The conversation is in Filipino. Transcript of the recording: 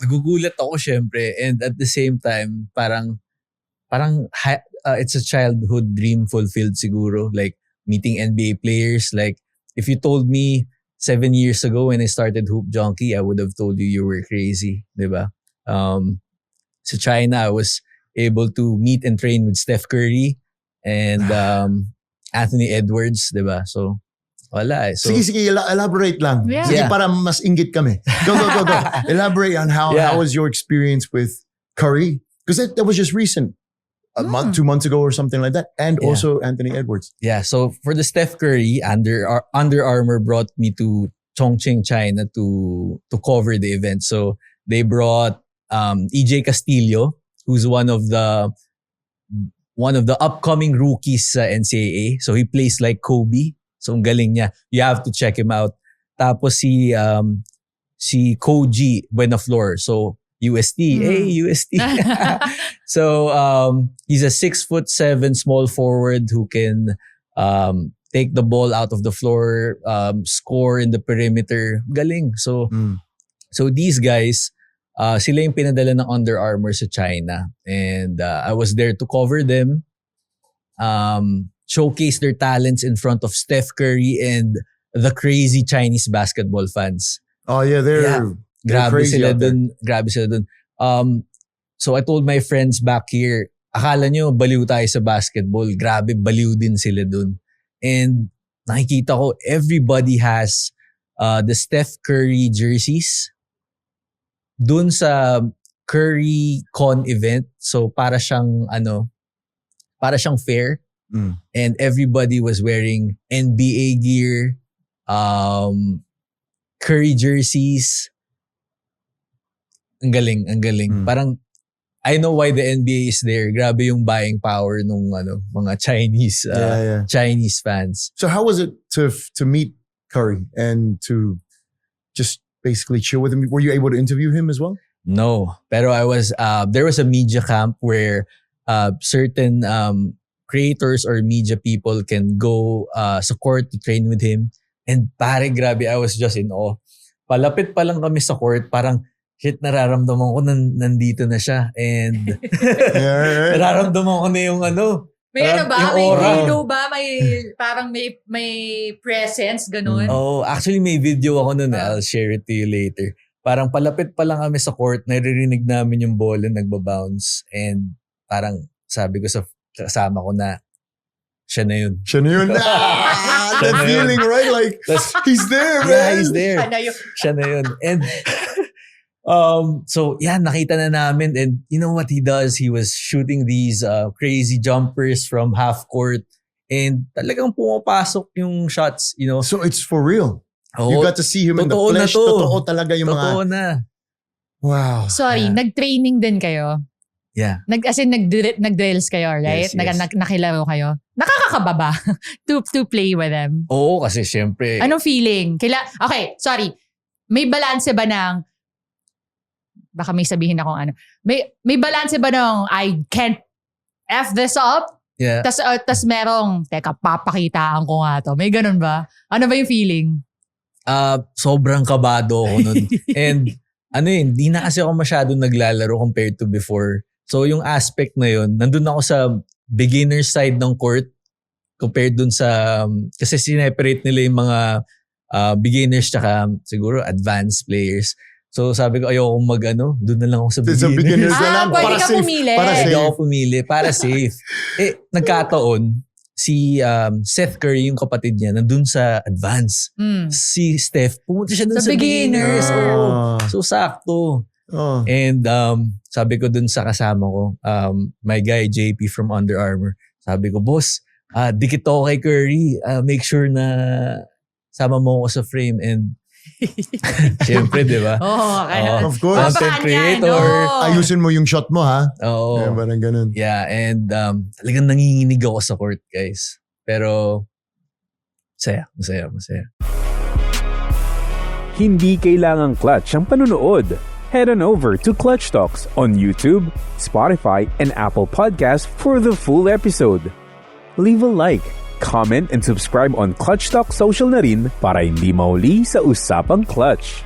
nagugulat ako syempre, and at the same time, parang it's a childhood dream fulfilled siguro, like meeting NBA players. Like if you told me 7 years ago when I started Hoop Junkie, I would have told you were crazy, diba? Sa China, I was able to meet and train with Steph Curry and Anthony Edwards, diba? So wala eh. So, sige, elaborate lang. Yeah. Sige, para mas inggit kami. Go. Elaborate on how was your experience with Curry? Because that was just recent. A month, 2 months ago or something like that. And also Anthony Edwards. Yeah, so for the Steph Curry, Under Armour brought me to Chongqing, China to cover the event. So they brought EJ Castillo, who's one of the upcoming rookies sa NCAA. So he plays like Kobe. So ang galing niya. You have to check him out. Tapos si Koji Buenaflor. So UST. Hey, UST. So he's a 6'7" small forward who can take the ball out of the floor, score in the perimeter. Galing. So these guys, sila yung pinadala ng Under Armour sa China. And I was there to cover them, showcase their talents in front of Steph Curry and the crazy Chinese basketball fans. Oh yeah, they're Grabe crazy sila out there. dun. So I told my friends back here, akala nyo baliw tayo sa basketball. Grabe, baliw din sila dun. And nakikita ko, everybody has the Steph Curry jerseys dun sa Curry Con event. So para siyang fair. And everybody was wearing NBA gear, Curry jerseys. Ang galing. Parang, I know why the NBA is there. Grabe yung buying power nung mga Chinese fans. So how was it to meet Curry and to just basically chill with him? Were you able to interview him as well? No. Pero there was a media camp where certain creators or media people can go sa court to train with him. And pare, grabe, I was just in awe. Palapit pa lang kami sa court, parang shit, nararamdaman ko nandito na siya. And nararamdaman ko na yung May ba? yung May aura. halo ba? Parang may presence, ganun? Oh, actually may video ako nun. I'll share it to you later. Parang palapit pa lang kami sa court, naririnig namin yung bola nagbabounce. And parang sabi ko sa kasama ko na siya na yun. That feeling, right? Like, he's there, man. Yeah, he's there. Ano yun? Siya na yun. And so yeah, nakita na namin. And you know what he does? He was shooting these crazy jumpers from half court. And talagang pumapasok yung shots, you know. So it's for real. Oh, You got to see him in the flesh. Totoo talaga yung Totoo mga... na. Wow. Sorry, nag-training din kayo? Yeah. Nag-drills kayo, right? Yes. Nakilaro kayo? Nakakakababa to play with them? Oo, kasi syempre. Anong feeling? Okay, sorry. May balanse ba ng... Baka may sabihin akong ano. May balanse ba ng I can't F this up? Yeah. Tas merong, teka, papakitaan ko nga to. May ganun ba? Ano ba yung feeling? Sobrang kabado ako nun. And hindi na kasi ako masyadong naglalaro compared to before. So yung aspect na yun, nandun ako sa beginner side ng court compared dun sa, kasi sineperate nila yung mga beginners tsaka siguro advanced players. So sabi ko, ayoko doon na lang ako sa beginners. na lang. Pwede ka pumili. Pwede ako pumili, para safe. Nagkataon, si Seth Curry, yung kapatid niya, nandun sa advance. Si Steph, pumunta siya dun sa beginners. So sakto. And sabi ko dun sa kasama ko, my guy JP from Under Armour, sabi ko, boss, dikit ako kay Curry. Make sure na sama mo ako sa frame. And siyempre, di ba? Of course. Content creator. Ayusin mo yung shot mo, ha? Oo. Yeah, parang ganun. Yeah, and talagang nanginginig ako sa court, guys. Pero, masaya. Hindi kailangang clutch ang panunood. Head on over to Clutch Talks on YouTube, Spotify, and Apple Podcasts for the full episode. Leave a like, comment, and subscribe on Clutch Talk Social na rin para hindi mahuli sa Usapang Clutch.